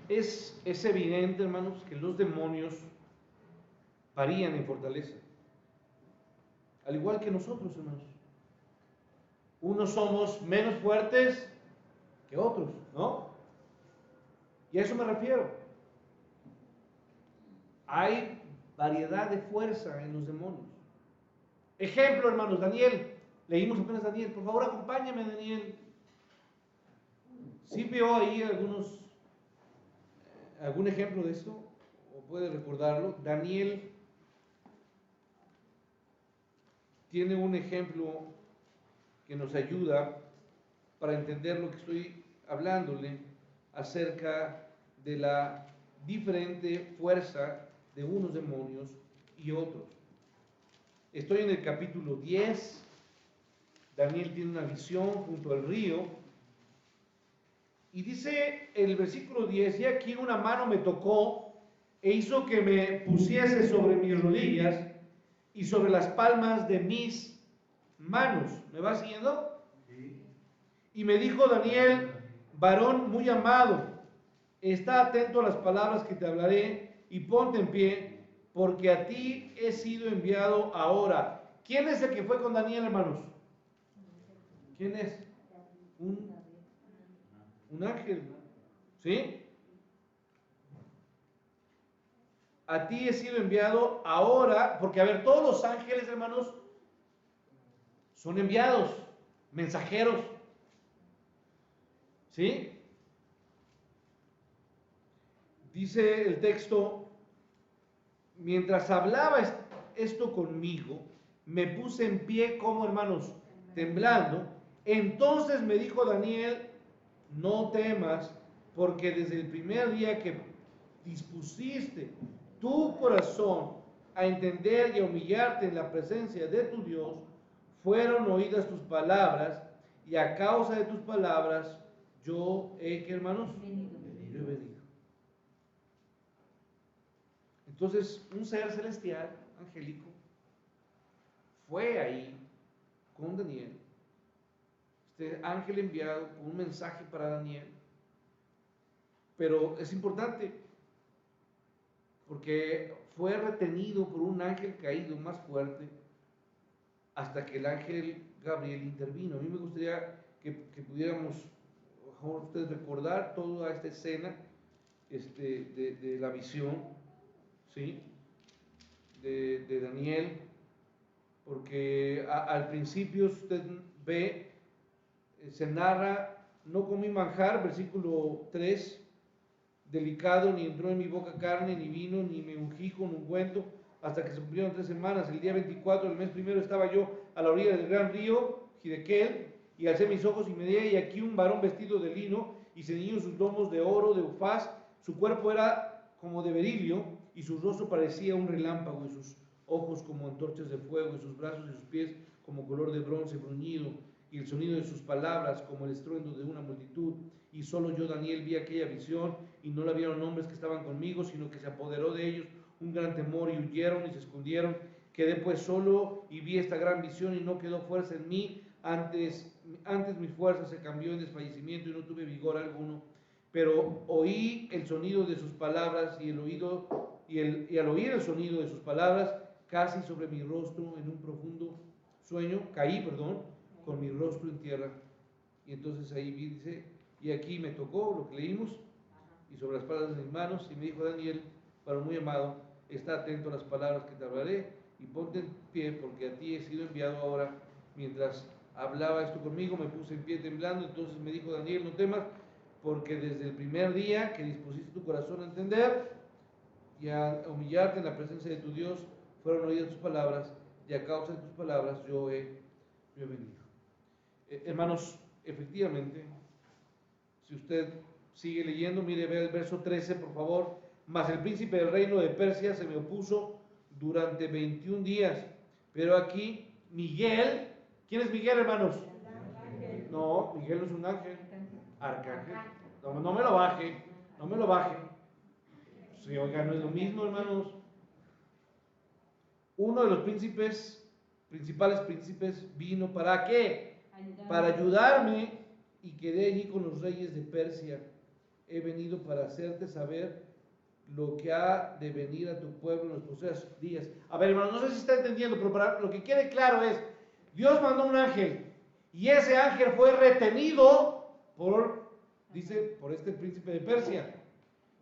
Es evidente, hermanos, que los demonios varían en fortaleza, al igual que nosotros, hermanos. Unos somos menos fuertes que otros, ¿no? Y a eso me refiero. Hay variedad de fuerza en los demonios. Ejemplo, hermanos, Daniel. Leímos apenas Daniel. Por favor, acompáñame, Daniel. ¿Sí veo ahí algún ejemplo de esto? ¿O puede recordarlo? Daniel tiene un ejemplo que nos ayuda para entender lo que estoy hablándole acerca de la diferente fuerza de unos demonios y otros. Estoy en el capítulo 10. Daniel tiene una visión junto al río y dice el versículo 10: y aquí una mano me tocó e hizo que me pusiese sobre mis rodillas y sobre las palmas de mis manos. ¿Me va siguiendo? Sí. Y me dijo Daniel: varón muy amado, está atento a las palabras que te hablaré y ponte en pie, porque a ti he sido enviado ahora. ¿Quién es el que fue con Daniel, hermanos? ¿Quién es? Un ángel, ¿sí? A ti he sido enviado ahora, porque a ver, todos los ángeles, hermanos, son enviados, mensajeros, ¿sí? Dice el texto: mientras hablaba esto conmigo, me puse en pie como, hermanos, temblando. Entonces me dijo Daniel: no temas, porque desde el primer día que dispusiste tu corazón a entender y a humillarte en la presencia de tu Dios, fueron oídas tus palabras, y a causa de tus palabras yo he, ¿qué, hermanos? Yo he venido. Entonces, un ser celestial, angélico, fue ahí con Daniel, este ángel enviado con un mensaje para Daniel. Pero es importante porque fue retenido por un ángel caído más fuerte hasta que el ángel Gabriel intervino. A mí me gustaría que pudiéramos, mejor ustedes, recordar toda esta escena de la visión, ¿sí? de Daniel, porque al principio usted ve, se narra: no comí manjar, versículo 3, delicado, ni entró en mi boca carne, ni vino, ni me ungí con ungüento, hasta que se cumplieron 3 semanas. El día 24 del mes primero estaba yo a la orilla del gran río Hidekel, y alcé mis ojos y miré, y aquí un varón vestido de lino, y ceñido sus lomos de oro, de ufaz, su cuerpo era como de berilio, y su rostro parecía un relámpago, y sus ojos como antorchas de fuego, y sus brazos y sus pies como color de bronce bruñido, y el sonido de sus palabras como el estruendo de una multitud. Y solo yo, Daniel, vi aquella visión, y no la vieron hombres que estaban conmigo, sino que se apoderó de ellos un gran temor, y huyeron y se escondieron. Quedé pues solo y vi esta gran visión, y no quedó fuerza en mí. Antes mi fuerza se cambió en desfallecimiento, y no tuve vigor alguno. Pero oí el sonido de sus palabras, y al oír el sonido de sus palabras, casi sobre mi rostro en un profundo sueño, caí, con mi rostro en tierra. Y entonces ahí dice: y aquí me tocó lo que leímos, y sobre las palabras de mis manos, y me dijo: Daniel, varón muy amado, está atento a las palabras que te hablaré, y ponte en pie, porque a ti he sido enviado ahora. Mientras hablaba esto conmigo, me puse en pie temblando. Entonces me dijo Daniel: no temas, porque desde el primer día que dispusiste tu corazón a entender y a humillarte en la presencia de tu Dios, fueron oídas tus palabras, y a causa de tus palabras yo he venido. Hermanos, efectivamente, si usted sigue leyendo, mire, vea el verso 13, por favor. Mas el príncipe del reino de Persia se me opuso durante 21 días. Pero aquí Miguel, ¿quién es Miguel, hermanos? No, Miguel no es un ángel. Arcángel. No me lo baje, no me lo baje. Sí, oiga, no es lo mismo, hermanos. Uno de los principales príncipes, vino ¿para qué? Para ayudarme, y quedé allí con los reyes de Persia. he venido para hacerte saber lo que ha de venir a tu pueblo en los postreros días. A ver, hermano, no sé si está entendiendo, pero para lo que quede claro es, Dios mandó un ángel, y ese ángel fue retenido por este príncipe de Persia.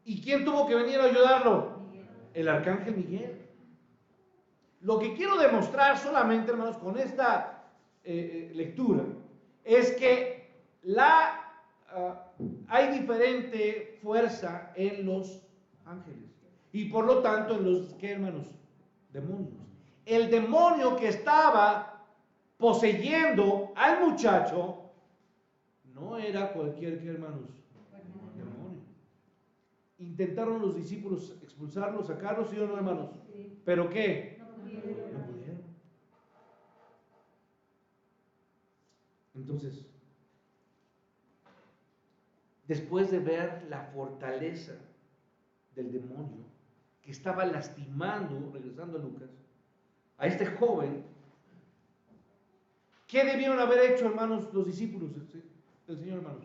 ¿Y quién tuvo que venir a ayudarlo? El arcángel Miguel. Lo que quiero demostrar solamente, hermanos, con esta lectura, es que hay diferente fuerza en los ángeles. Y por lo tanto, en los, ¿qué, hermanos? Demonios. El demonio que estaba poseyendo al muchacho no era cualquier, ¿qué, hermanos? Demonio. Intentaron los discípulos expulsarlo, sacarlo, ¿sí o no, hermanos? ¿Pero qué? No pudieron. Entonces, después de ver la fortaleza del demonio que estaba lastimando, regresando a Lucas, a este joven, ¿qué debieron haber hecho, hermanos, los discípulos del Señor, hermanos?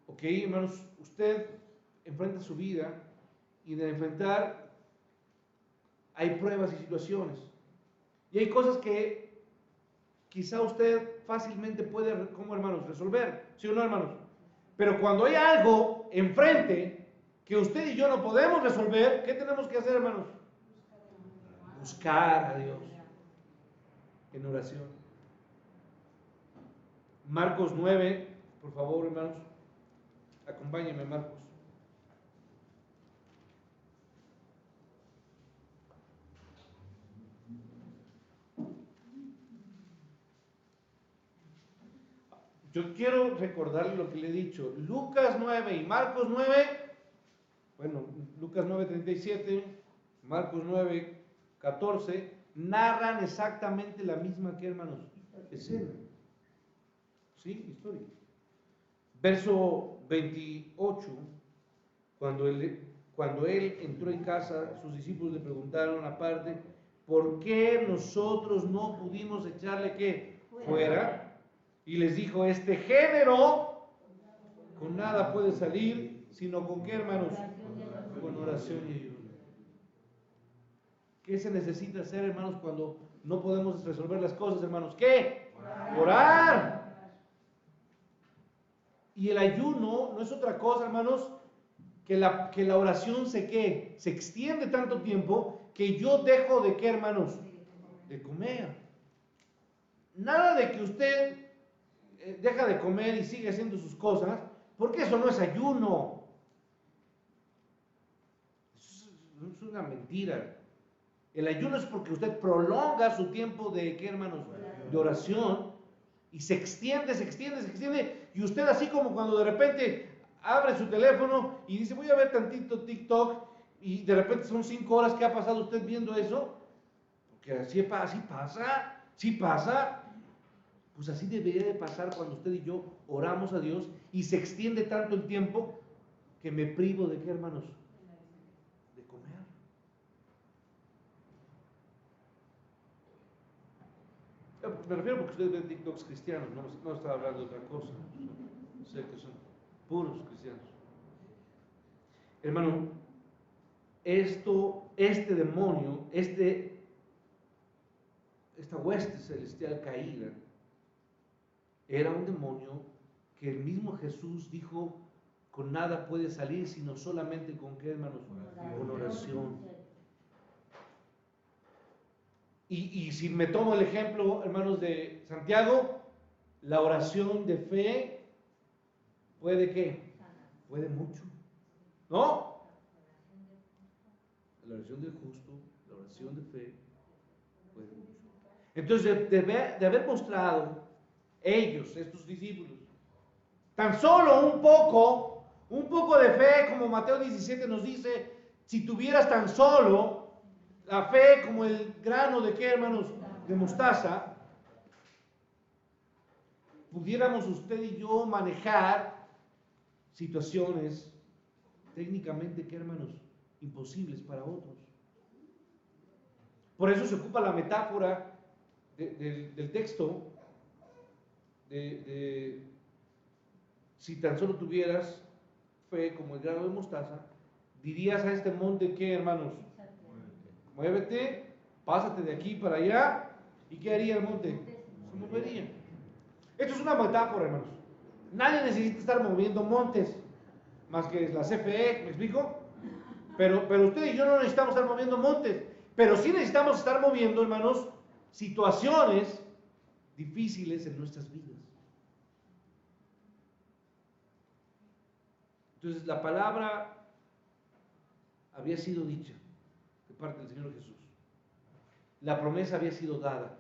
Ok, hermanos, usted enfrenta su vida y de enfrentar hay pruebas y situaciones. Y hay cosas que quizá usted fácilmente puede, como hermanos, resolver, ¿sí o no, hermanos? Pero cuando hay algo enfrente que usted y yo no podemos resolver, ¿qué tenemos que hacer, hermanos? Buscar a Dios en oración. Marcos 9, por favor, hermanos, acompáñenme, Marcos. Yo quiero recordarle lo que le he dicho. Lucas 9 y Marcos 9, bueno, Lucas 9:37, Marcos 9:14, narran exactamente la misma que, hermanos, escena. ¿Sí? Historia. Verso 28, cuando él entró en casa, sus discípulos le preguntaron aparte, ¿por qué nosotros no pudimos echarle qué? Fuera. Y les dijo, este género con nada puede salir, sino con qué, hermanos? Con oración y ayuno. ¿Qué se necesita hacer, hermanos, cuando no podemos resolver las cosas, hermanos? ¿Qué? Orar. Y el ayuno no es otra cosa, hermanos, que la oración se extiende tanto tiempo que yo dejo de qué, hermanos? De comer. Nada de que usted deja de comer y sigue haciendo sus cosas, porque eso no es ayuno. Es una mentira. El ayuno es porque usted prolonga su tiempo de, ¿qué, hermanos? De oración, y se extiende, y usted así como cuando de repente abre su teléfono y dice, voy a ver tantito TikTok, y de repente son 5 horas que ha pasado usted viendo eso, porque así pasa, pues así debería de pasar cuando usted y yo oramos a Dios y se extiende tanto el tiempo que me privo de qué, hermanos, de comer. Me refiero porque ustedes ven TikToks cristianos, no estaba hablando de otra cosa, sé que son puros cristianos. Hermano, este demonio, esta hueste celestial caída, era un demonio que el mismo Jesús dijo, con nada puede salir, sino solamente con qué, hermanos, con oración. Y si me tomo el ejemplo, hermanos, de Santiago, la oración de fe puede qué, puede mucho, ¿no? La oración del justo, la oración de fe puede mucho. Entonces, de haber mostrado ellos, estos discípulos, tan solo un poco de fe, como Mateo 17 nos dice, si tuvieras tan solo la fe como el grano de qué, hermanos, de mostaza, pudiéramos usted y yo manejar situaciones técnicamente, ¿qué, hermanos? Imposibles para otros. Por eso se ocupa la metáfora del texto de si tan solo tuvieras fe como el grano de mostaza, dirías a este monte, ¿qué, hermanos? Muévete, pásate de aquí para allá. ¿Y qué haría el monte? Se movería. Esto es una metáfora, hermanos. Nadie necesita estar moviendo montes, más que la CFE, ¿me explico? Pero usted y yo no necesitamos estar moviendo montes, pero sí necesitamos estar moviendo, hermanos, situaciones difíciles en nuestras vidas. Entonces la palabra había sido dicha de parte del Señor Jesús. La promesa había sido dada.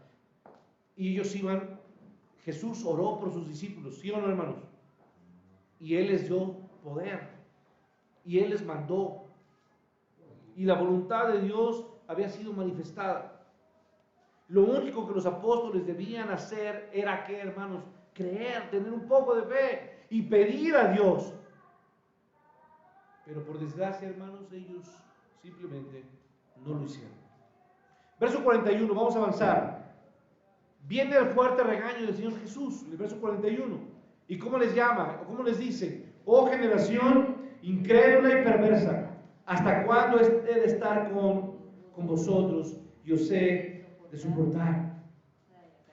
Y ellos iban, Jesús oró por sus discípulos, ¿sí o no, hermanos? Y Él les dio poder. Y Él les mandó. Y la voluntad de Dios había sido manifestada. Lo único que los apóstoles debían hacer era que, hermanos, creer, tener un poco de fe y pedir a Dios. Pero por desgracia, hermanos, ellos simplemente no lo hicieron. Verso 41, vamos a avanzar. Viene el fuerte regaño del Señor Jesús, en el verso 41. ¿Y cómo les llama? ¿O cómo les dice? Oh generación incrédula y perversa, ¿hasta cuándo he de estar con vosotros? Yo sé de soportar.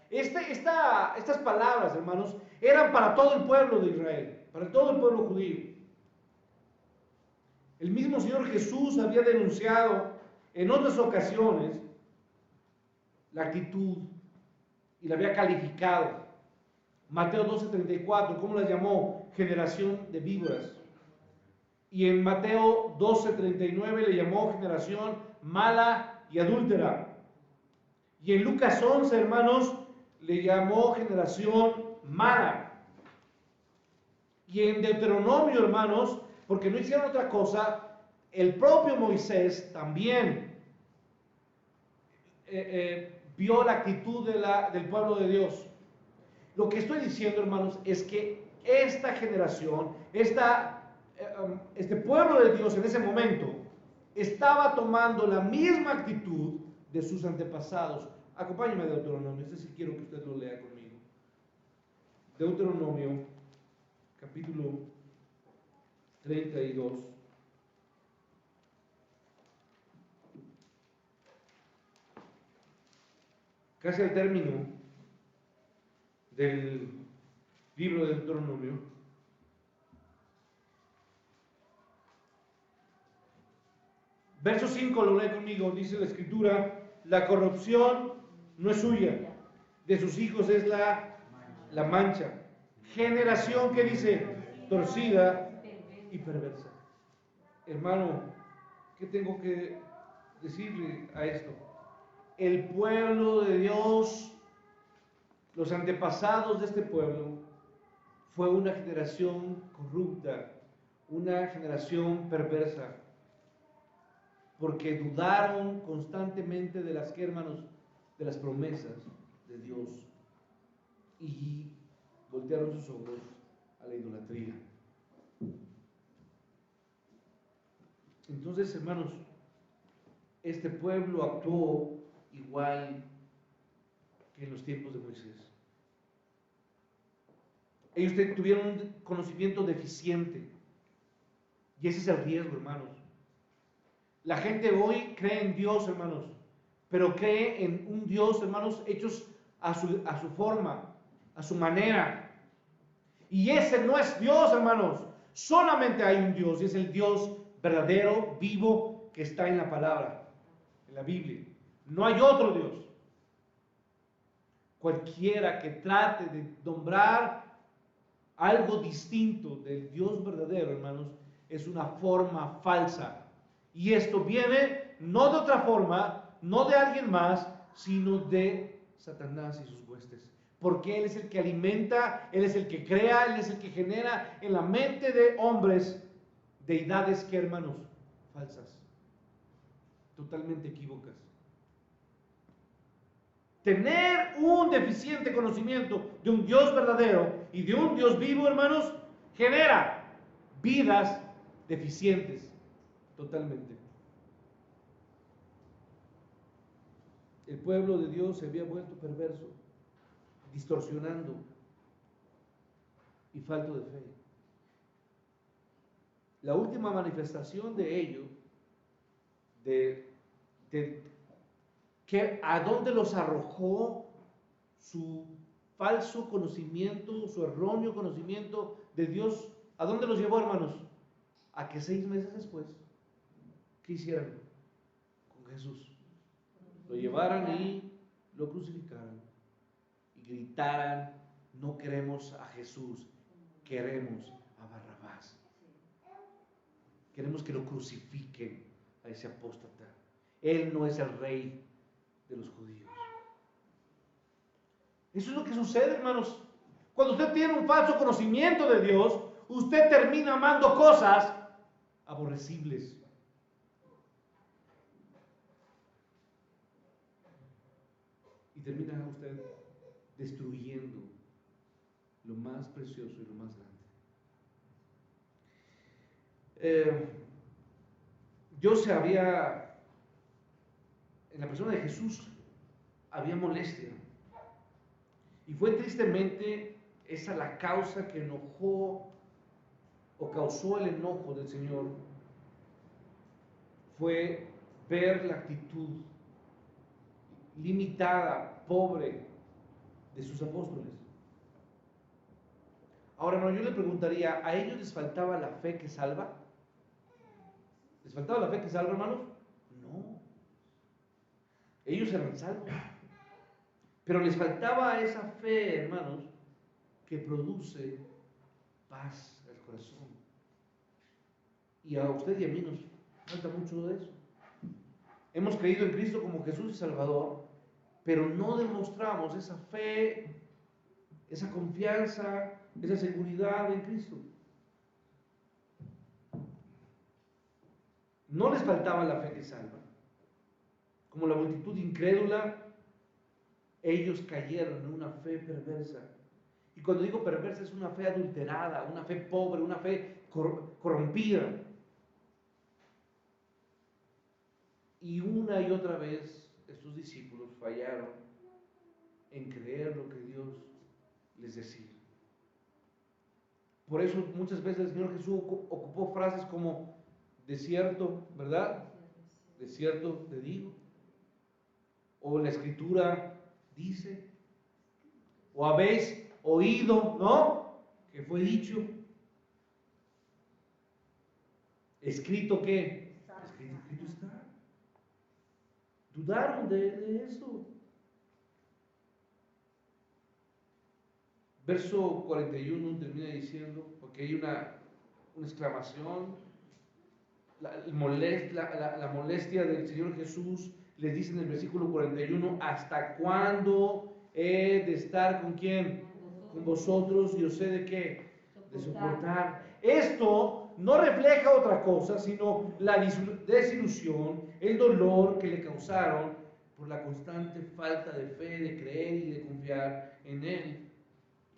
Estas palabras, hermanos, eran para todo el pueblo de Israel, para todo el pueblo judío. El mismo Señor Jesús había denunciado en otras ocasiones la actitud y la había calificado. Mateo 12:34, ¿cómo la llamó? Generación de víboras. Y en Mateo 12:39 le llamó generación mala y adúltera. Y en Lucas 11, hermanos, le llamó generación mala. Y en Deuteronomio, hermanos, porque no hicieron otra cosa, el propio Moisés también vio la actitud del pueblo de Dios. Lo que estoy diciendo, hermanos, es que esta generación, este pueblo de Dios en ese momento, estaba tomando la misma actitud de sus antepasados. Acompáñeme a Deuteronomio, sí quiero que usted lo lea conmigo. Deuteronomio, capítulo 32. Casi al término del libro de Deuteronomio. Verso 5 lo lee conmigo, dice la escritura: la corrupción no es suya, de sus hijos es la mancha. Generación que dice torcida y perversa. Hermano, ¿qué tengo que decirle a esto? El pueblo de Dios, los antepasados de este pueblo, fue una generación corrupta, una generación perversa, porque dudaron constantemente de las, hermanos, de las promesas de Dios y voltearon sus ojos a la idolatría. Entonces, hermanos, este pueblo actuó igual que en los tiempos de Moisés. Ellos tuvieron un conocimiento deficiente, y ese es el riesgo, hermanos. La gente hoy cree en Dios, hermanos, pero cree en un Dios, hermanos, hechos a su forma, a su manera. Y ese no es Dios, hermanos. Solamente hay un Dios, y es el Dios verdadero, vivo, que está en la palabra, en la Biblia. No hay otro Dios. Cualquiera que trate de nombrar algo distinto del Dios verdadero, hermanos, es una forma falsa. Y esto viene no de otra forma, no de alguien más, sino de Satanás y sus huestes. Porque Él es el que alimenta, Él es el que crea, Él es el que genera en la mente de hombres deidades que, hermanos, falsas, totalmente equívocas. Tener un deficiente conocimiento de un Dios verdadero y de un Dios vivo, hermanos, genera vidas deficientes totalmente. El pueblo de Dios se había vuelto perverso, distorsionando y falto de fe. la última manifestación de ello, de que a dónde los arrojó su falso conocimiento, su erróneo conocimiento de Dios, ¿a dónde los llevó, hermanos? A que 6 meses después, ¿qué hicieron con Jesús? Lo llevaran y lo crucificaran y gritaran: no queremos a Jesús, queremos a Barrabás. Queremos que lo crucifiquen a ese apóstata. Él no es el rey de los judíos. Eso es lo que sucede, hermanos. Cuando usted tiene un falso conocimiento de Dios, usted termina amando cosas aborrecibles. Y termina usted destruyendo lo más precioso y lo más grande. Dios en la persona de Jesús había molestia. Y fue tristemente esa la causa que enojó o causó el enojo del Señor. Fue ver la actitud limitada, pobre de sus apóstoles. Ahora, hermano, yo le preguntaría, ¿a ellos les faltaba la fe que salva? ¿Les faltaba la fe que salva, hermanos? No. Ellos eran salvos. Pero les faltaba esa fe, hermanos, que produce paz al corazón. Y a usted y a mí nos falta mucho de eso. Hemos creído en Cristo como Jesús y Salvador, pero no demostramos esa fe, esa confianza, esa seguridad en Cristo. No les faltaba la fe que salva. Como la multitud incrédula, ellos cayeron en una fe perversa. Y cuando digo perversa, es una fe adulterada, una fe pobre, una fe corrompida. Y una y otra vez estos discípulos fallaron en creer lo que Dios les decía. Por eso muchas veces el Señor Jesús ocupó frases como: de cierto, ¿verdad? De cierto te digo. O la Escritura dice. O habéis oído, ¿no? Que fue dicho. ¿Escrito qué? Escrito está. Dudaron de eso. Verso 41 termina diciendo, porque hay una exclamación, la molestia del Señor Jesús. Les dice en el versículo 41: ¿hasta cuándo he de estar con quién? Con vosotros, y os he de qué? De soportar. Esto no refleja otra cosa sino la desilusión, el dolor que le causaron por la constante falta de fe, de creer y de confiar en Él.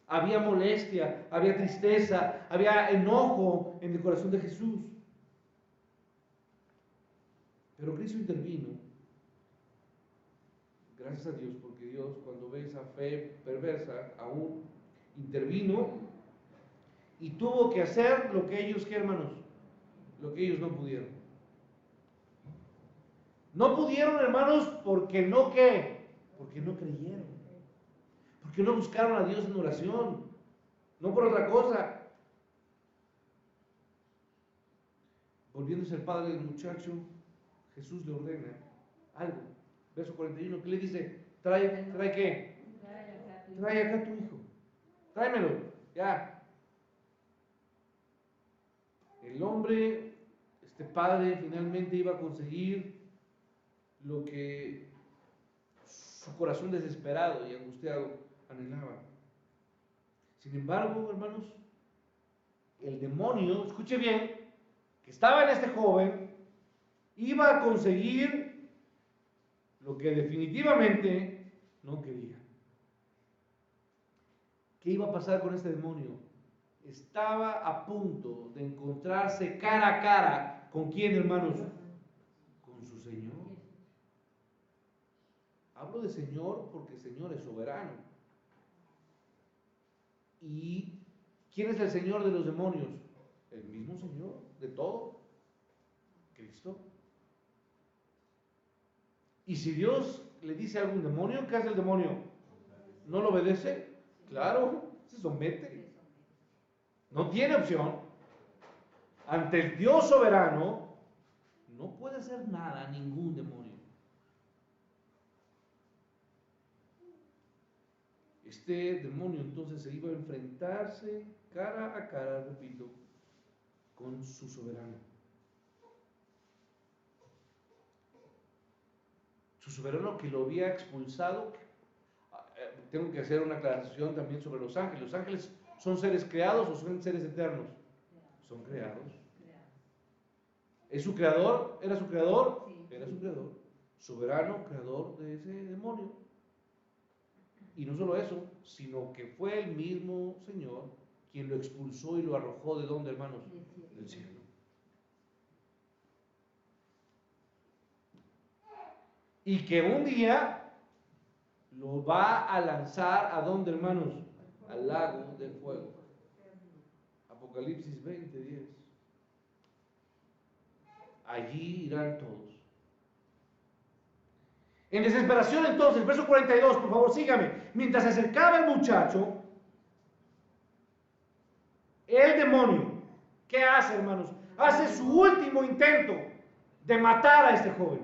Había molestia, había tristeza, había enojo en el corazón de Jesús. Pero Cristo intervino. Gracias a Dios, porque Dios, cuando ve esa fe perversa, aún intervino y tuvo que hacer lo que ellos, ¿qué, hermanos? Lo que ellos no pudieron. No pudieron, hermanos, porque no, ¿qué? Porque no creyeron. Porque no buscaron a Dios en oración. No por otra cosa. Volviéndose el padre del muchacho, Jesús le ordena algo. Verso 41, ¿qué le dice? ¿Trae qué? Trae acá a tu hijo. Tráemelo, ya. El hombre, este padre, finalmente iba a conseguir lo que su corazón desesperado y angustiado anhelaba. Sin embargo, hermanos, el demonio, escuche bien, que estaba en este joven, iba a conseguir lo que definitivamente no quería. ¿Qué iba a pasar con este demonio? Estaba a punto de encontrarse cara a cara ¿con quién, hermanos? Con su Señor. Hablo de Señor porque el Señor es soberano. ¿Y quién es el Señor de los demonios? El mismo Señor de todo, Cristo. Y si Dios le dice a algún demonio, ¿qué hace el demonio? ¿No lo obedece? Claro, se somete. No tiene opción. Ante el Dios soberano, no puede hacer nada ningún demonio. Este demonio entonces se iba a enfrentarse cara a cara, repito, con su soberano. Su soberano que lo había expulsado. Tengo que hacer una aclaración también sobre los ángeles. ¿Los ángeles son seres creados o son seres eternos? Son creados. ¿Es su creador? ¿Era su creador? Era su creador. Soberano, creador de ese demonio. Y no solo eso, sino que fue el mismo Señor quien lo expulsó y lo arrojó ¿de dónde, hermanos? Del cielo. Y que un día lo va a lanzar ¿a dónde, hermanos? Al lago de fuego. Apocalipsis 20:10. Allí irán todos. En desesperación entonces, verso 42, por favor sígame. Mientras se acercaba el muchacho, el demonio, ¿qué hace, hermanos? Hace su último intento de matar a este joven.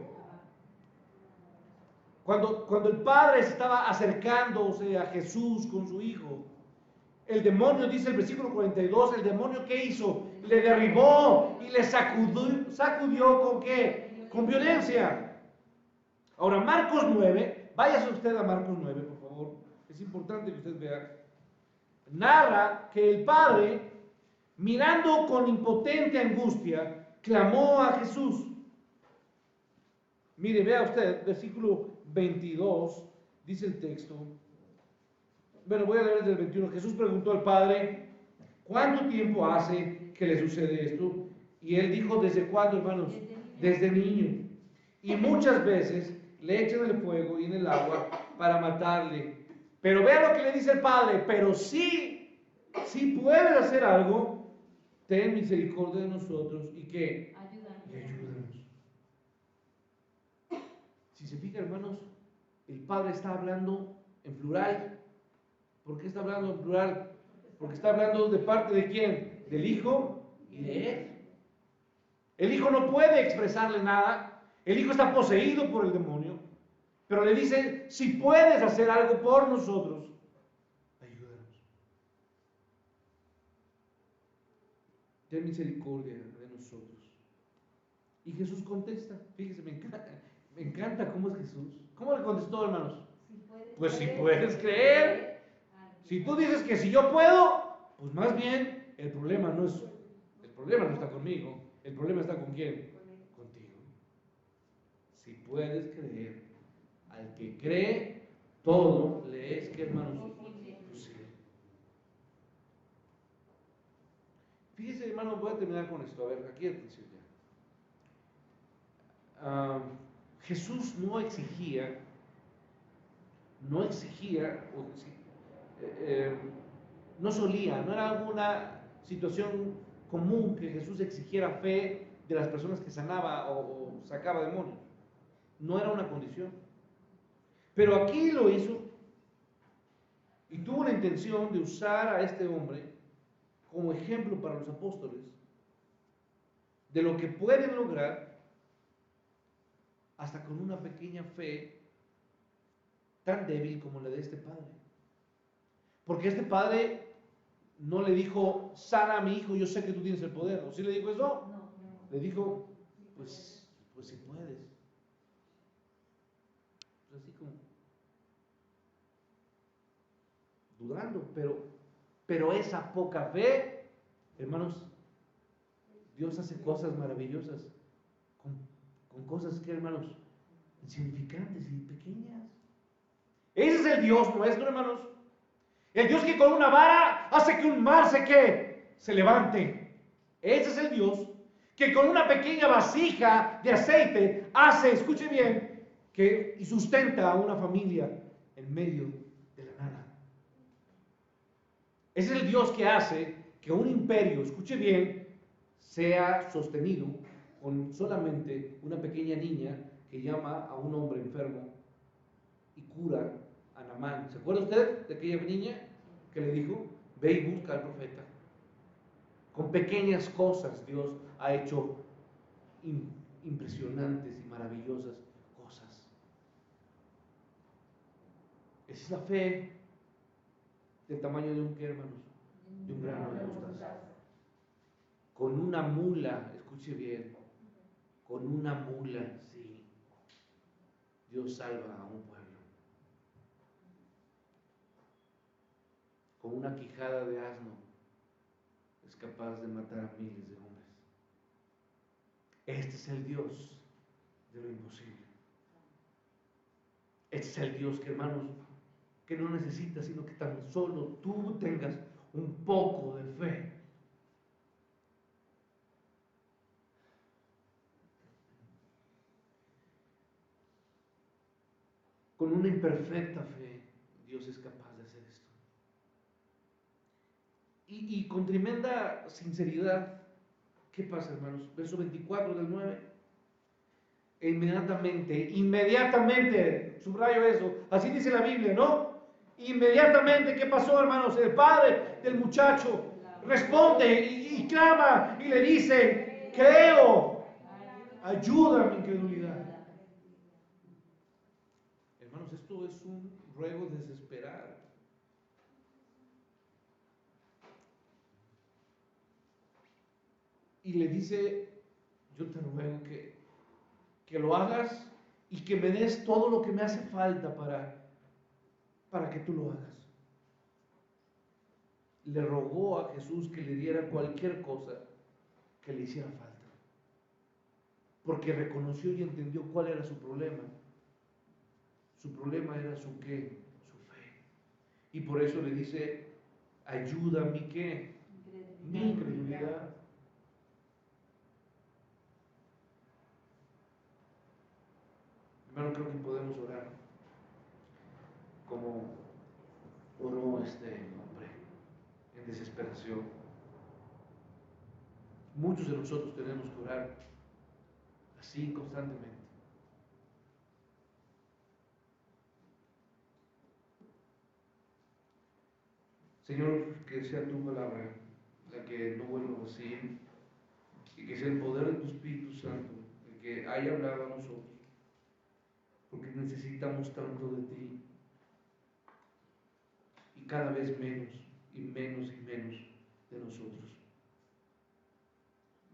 Cuando el padre se estaba acercándose a Jesús con su hijo, el demonio, dice el versículo 42, el demonio ¿qué hizo? Le derribó y le sacudió ¿con qué? Con violencia. Ahora, Marcos 9, váyase usted a Marcos 9, por favor. Es importante que usted vea. Narra que el padre, mirando con impotente angustia, clamó a Jesús. Mire, vea usted, versículo 22, dice el texto. Bueno, voy a leer desde el 21. Jesús preguntó al padre, ¿cuánto tiempo hace que le sucede esto? Y él dijo, ¿desde cuándo, hermanos? Desde niño. Y muchas veces le echan el fuego y en el agua para matarle. Pero vea lo que le dice el padre, pero si puedes hacer algo, ten misericordia de nosotros y que ayúdanos. Si se fija, hermanos, el padre está hablando en plural. ¿Por qué está hablando en plural? Porque está hablando de parte de quién, del hijo y de él. El hijo no puede expresarle nada. El hijo está poseído por el demonio, pero le dice, si puedes hacer algo por nosotros, ayúdanos. Ten misericordia de nosotros. Y Jesús contesta, fíjese, me encanta cómo es Jesús. ¿Cómo le contestó, hermanos? Pues si puedes creer. Si tú dices que si yo puedo, pues más bien el problema no está conmigo, el problema está con quién, contigo. Si puedes creer, al que cree, todo le es, ¿qué, hermanos? Posible. Fíjese, hermanos, voy a terminar con esto. A ver, aquí atención ya. Jesús no exigía, no era alguna situación común que Jesús exigiera fe de las personas que sanaba o sacaba demonios. No era una condición. Pero aquí lo hizo y tuvo la intención de usar a este hombre como ejemplo para los apóstoles de lo que pueden lograr hasta con una pequeña fe tan débil como la de este padre. Porque este padre no le dijo, sana a mi hijo, yo sé que tú tienes el poder. ¿O sí le dijo eso? No. Le dijo, pues si puedes. Pues así como dudando, pero esa poca fe, hermanos, Dios hace cosas maravillosas con cosas que, hermanos, insignificantes y pequeñas. Ese es el Dios nuestro, hermanos. El Dios que con una vara hace que un mar se levante. Ese es el Dios que con una pequeña vasija de aceite hace, escuche bien, y sustenta a una familia en medio de la nada. Ese es el Dios que hace que un imperio, escuche bien, sea sostenido con solamente una pequeña niña que llama a un hombre enfermo y cura a Naamán. ¿Se acuerda usted de aquella niña que le dijo, ve y busca al profeta? Con pequeñas cosas Dios ha hecho impresionantes y maravillosas cosas. Esa es la fe del tamaño de un, ¿qué, hermanos? De un grano de mostaza. Con una mula, escuche bien, con una mula, sí, Dios salva a un pueblo. Con una quijada de asno es capaz de matar a miles de hombres. Este es el Dios de lo imposible. Este es el Dios que, hermanos, que no necesita sino que tan solo tú tengas un poco de fe. Con una imperfecta fe, Dios es capaz de hacer esto. Y con tremenda sinceridad, ¿qué pasa, hermanos? Verso 24 del 9. E inmediatamente, subrayo eso, así dice la Biblia, ¿no? Inmediatamente, ¿qué pasó, hermanos? El padre del muchacho responde y clama y le dice, creo, ayuda a mi incredulidad. Hermanos, esto es un ruego desesperado. Y le dice, yo te ruego que lo hagas y que me des todo lo que me hace falta para que tú lo hagas. Le rogó a Jesús que le diera cualquier cosa que le hiciera falta. Porque reconoció y entendió cuál era su problema. Su problema era su qué, su fe. Y por eso le dice, ayuda a mi qué, mi incredulidad. Hermano, creo que podemos orar como oró este hombre en desesperación. Muchos de nosotros tenemos que orar así constantemente. Señor, que sea tu palabra la que no vuelva vacía y que sea el poder de tu Espíritu Santo el que haya hablado a nosotros, porque necesitamos tanto de ti y cada vez menos y menos y menos de nosotros.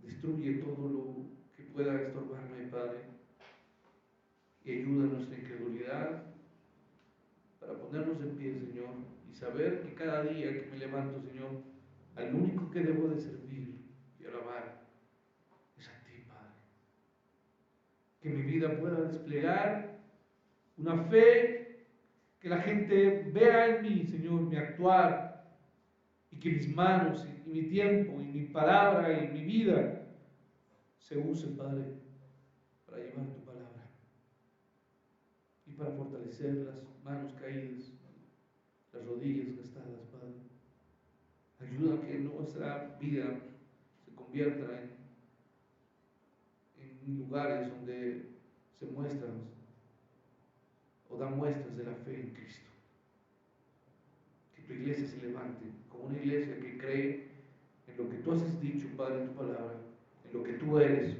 Destruye todo lo que pueda estorbarme, Padre, y ayuda a nuestra incredulidad para ponernos en pie, Señor, y saber que cada día que me levanto, Señor, al único que debo de servir y alabar es a ti, Padre. Que mi vida pueda desplegar una fe, que la gente vea en mí, Señor, mi actuar, y que mis manos y mi tiempo y mi palabra y mi vida se usen, Padre, para llevar tu palabra y para fortalecer las manos caídas, las rodillas gastadas, Padre. Ayuda a que nuestra vida se convierta en lugares donde se muestran o dan muestras de la fe en Cristo. Que tu iglesia se levante como una iglesia que cree en lo que tú has dicho, Padre, en tu palabra, en lo que tú eres,